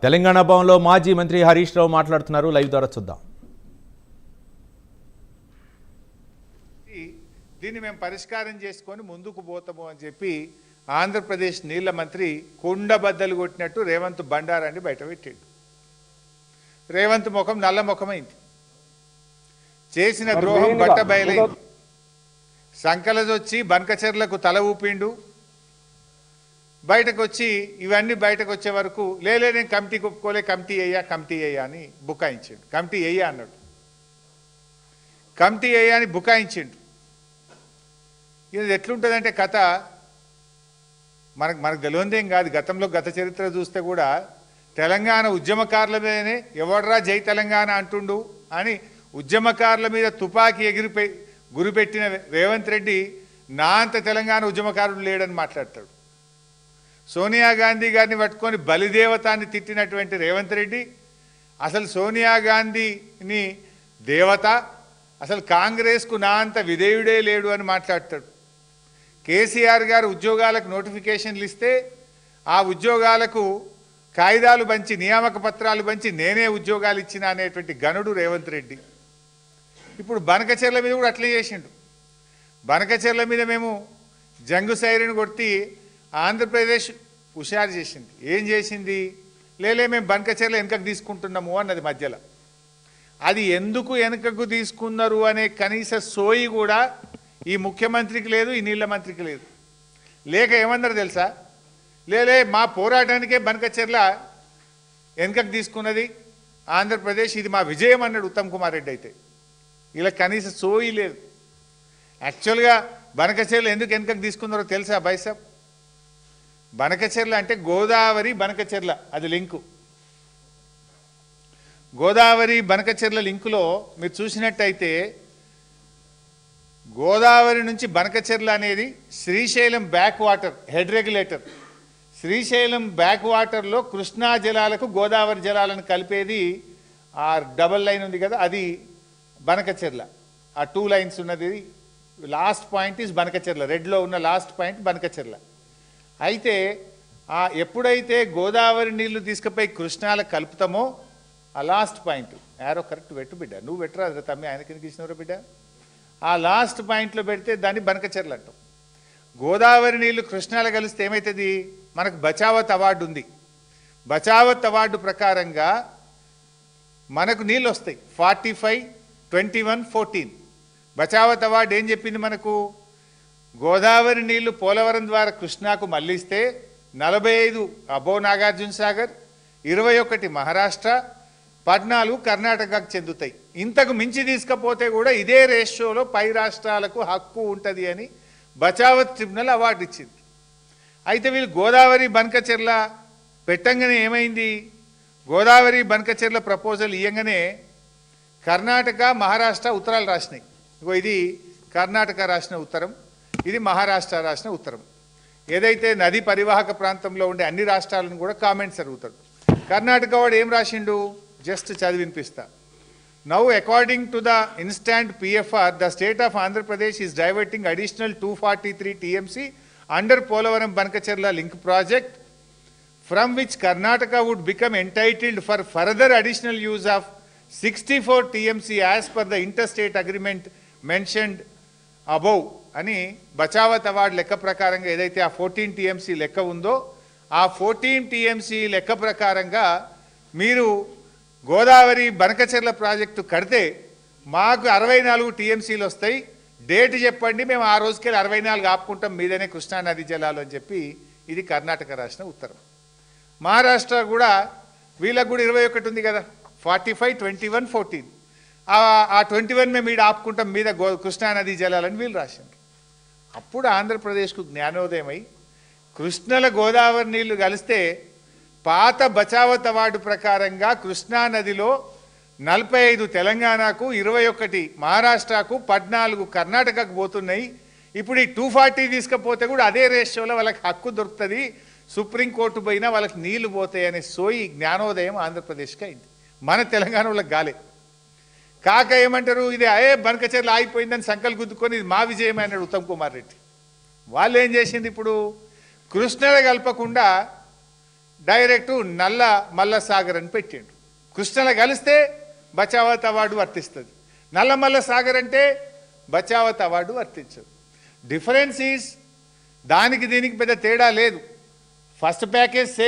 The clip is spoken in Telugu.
తెలంగాణ భవన్లో మాజీ మంత్రి హరీష్ రావు మాట్లాడుతున్నారు. లైవ్ ద్వారా చూద్దాం. దీన్ని మేము పరిష్కారం చేసుకొని ముందుకు పోతాము అని చెప్పి ఆంధ్రప్రదేశ్ నీళ్ల మంత్రి కుండబద్దలు కొట్టినట్టు రేవంత్ బండారాన్ని బయట పెట్టాడు. రేవంత్ ముఖం నల్ల ముఖమైంది. చేసిన ద్రోహం బట్ట బయలైంది. సంకలజొచ్చి బనకచెర్లకు తల ఊపిండు. బయటకు వచ్చి ఇవన్నీ బయటకు వచ్చే వరకు లేలే నేను కమిటీకి ఒప్పుకోలే, కమిటీ అయ్యా అని బుకాయించాడు. కమిటీ అయ్యా అన్నాడు. కమిటీ అయ్యా అని బుకాయించిండు. ఇది ఎట్లుంటుందంటే కథ మనకు తెలియదేం కాదు. గతంలో గత చరిత్ర చూస్తే కూడా తెలంగాణ ఉద్యమకారుల మీదనే ఎవడ్రా జై తెలంగాణ అంటుండు అని ఉద్యమకారుల మీద తుపాకీ గురిపెట్టిన రేవంత్ రెడ్డి నా అంత తెలంగాణ ఉద్యమకారుడు లేడని మాట్లాడతాడు. సోనియా గాంధీ గారిని పట్టుకొని బలిదేవతాన్ని తిట్టినటువంటి రేవంత్ రెడ్డి అసలు సోనియా గాంధీని దేవత, అసలు కాంగ్రెస్కు నా అంత విధేయుడే లేడు అని మాట్లాడతాడు. కేసీఆర్ గారు ఉద్యోగాలకు నోటిఫికేషన్లు ఇస్తే ఆ ఉద్యోగాలకు కాయిదాలు పంచి నియామక పత్రాలు పంచి నేనే ఉద్యోగాలు ఇచ్చిన అనేటువంటి గనుడు రేవంత్ రెడ్డి. ఇప్పుడు బనకచెర్ల మీద కూడా అట్లే చేసిండు. బనకచెర్ల మీద మేము జంగు సైరన్ కొట్టి ఆంధ్రప్రదేశ్ హుషారు చేసింది. ఏం చేసింది? లేలే మేము బనకచెర్ల వెనుకకు తీసుకుంటున్నాము అన్నది మధ్యలో. అది ఎందుకు వెనుకకు తీసుకున్నారు అనే కనీస సోయి కూడా ఈ ముఖ్యమంత్రికి లేదు, ఈ నీళ్ల మంత్రికి లేదు. లేక ఏమన్నారు తెలుసా? లేలే మా పోరాటానికే బనకచెర్ల వెనుకకు తీసుకున్నది ఆంధ్రప్రదేశ్, ఇది మా విజయం అన్నాడు ఉత్తమ్ కుమార్ రెడ్డి. అయితే ఇలా కనీస సోయి లేదు. యాక్చువల్గా బనకచెర్ల ఎందుకు వెనుకకు తీసుకున్నారో తెలుసా బైసాబ్? బనకచెర్ల అంటే గోదావరి బనకచెర్ల, అది లింకు. గోదావరి బనకచెర్ల లింకులో మీరు చూసినట్టయితే గోదావరి నుంచి బనకచెర్ల అనేది Srisailam back water head regulator. Srisailam back వాటర్లో కృష్ణా జలాలకు గోదావరి జలాలను కలిపేది ఆ డబల్ లైన్ ఉంది కదా, అది బనకచెర్ల. ఆ 2 లైన్స్ ఉన్నది. Last point is Banakacherla. రెడ్లో ఉన్న లాస్ట్ పాయింట్ బనకచెర్ల. అయితే ఎప్పుడైతే గోదావరి నీళ్లు తీసుకుపోయి కృష్ణాలకు కలుపుతామో ఆ లాస్ట్ పాయింట్, యారో కరెక్ట్ పెట్టు బిడ్డ, నువ్వు పెట్టరా తమ్మి, ఆయన కిందకి ఇచ్చినవరా బిడ్డ, ఆ లాస్ట్ పాయింట్లో పెడితే దాన్ని బనకచెర్ల అంటాం. గోదావరి నీళ్లు కృష్ణాలు కలిస్తే ఏమవుతుంది? మనకు బచావత్ అవార్డు ఉంది. బచావత్ అవార్డు ప్రకారంగా మనకు నీళ్ళు వస్తాయి. 45, 21, 14. బచావత్ అవార్డు ఏం చెప్పింది మనకు? గోదావరి నీళ్లు పోలవరం ద్వారా కృష్ణాకు మళ్లిస్తే 45 అబో నాగార్జున సాగర్, 21 మహారాష్ట్ర, 14 కర్ణాటకకు చెందుతాయి. ఇంతకు మించి తీసుకపోతే కూడా ఇదే రేషియోలో పై రాష్ట్రాలకు హక్కు ఉంటుంది అని బచావత్ ట్రిబ్యునల్ అవార్డు ఇచ్చింది. అయితే వీళ్ళు గోదావరి బనకచెర్ల పెట్టంగానే ఏమైంది? గోదావరి బనకచెర్ల ప్రపోజల్ ఇయ్యంగానే కర్ణాటక మహారాష్ట్ర ఉత్తరాలు రాసినాయి. ఇగో ఇది కర్ణాటక రాసిన ఉత్తరం, ఇది మహారాష్ట్ర రాసిన ఉత్తరం. ఏదైతే నది పరివాహక ప్రాంతంలో ఉండే అన్ని రాష్ట్రాలను కూడా కామెంట్స్ అడుగుతాడు. కర్ణాటక వాడు ఏం రాసిండు? జస్ట్ చదివినిపిస్తా. Now according to the instant PFR the state of Andhra Pradesh is diverting additional 243 TMC under Polavaram Banakacherla link project from which Karnataka would become entitled for further additional use of 64 TMC as per the inter state agreement mentioned above అని బచావత్ అవార్డు లెక్క ప్రకారంగా ఏదైతే ఆ 14 TMC లెక్క ఉందో ఆ 14 TMC లెక్క ప్రకారంగా మీరు గోదావరి బనకచెర్ల ప్రాజెక్టు కడితే మాకు 64 TMCలు వస్తాయి, డేట్ చెప్పండి, మేము ఆ రోజుకెళ్ళి 64 ఆపుకుంటాం మీదనే కృష్ణానది జలాలు అని చెప్పి ఇది కర్ణాటక రాసిన ఉత్తరం. మహారాష్ట్ర కూడా వీళ్ళకు కూడా 21 ఉంది కదా, 45, 21, 14. ఆ 21 మేము ఈడ ఆపుకుంటాం మీద కృష్ణానది జలాలని వీళ్ళు రాశారు. అప్పుడు ఆంధ్రప్రదేశ్కు జ్ఞానోదయమై కృష్ణల గోదావరి నీళ్లు కలిస్తే పాత బచావత్ అవార్డు ప్రకారంగా కృష్ణానదిలో 45 తెలంగాణకు, 21 మహారాష్ట్రకు, 14 కర్ణాటకకు పోతున్నాయి. ఇప్పుడు ఈ 240 తీసుకపోతే కూడా అదే రేషియోలో వాళ్ళకి హక్కు దొరుకుతుంది, సుప్రీంకోర్టు పోయినా వాళ్ళకి నీళ్లు పోతాయి అనే సోయి జ్ఞానోదయం ఆంధ్రప్రదేశ్కి అయింది. మన తెలంగాణ వాళ్ళకి గాలే. కాక ఏమంటారు? ఇది బనకచెర్ల ఆగిపోయిందని సంకల్ గుద్దుకొని ఇది మా విజయం అన్నాడు ఉత్తమ్ కుమార్ రెడ్డి. వాళ్ళు ఏం చేసింది? ఇప్పుడు కృష్ణలో కలపకుండా డైరెక్ట్ నల్ల మల్ల సాగర్ అని పెట్టిండు. కృష్ణలో కలిస్తే బచావత్ అవార్డు వర్తిస్తుంది. నల్ల మల్ల సాగర్ అంటే బచావత్ అవార్డు వర్తించదు. డిఫరెన్స్ ఈజ్ దానికి దీనికి పెద్ద తేడా లేదు. First package same.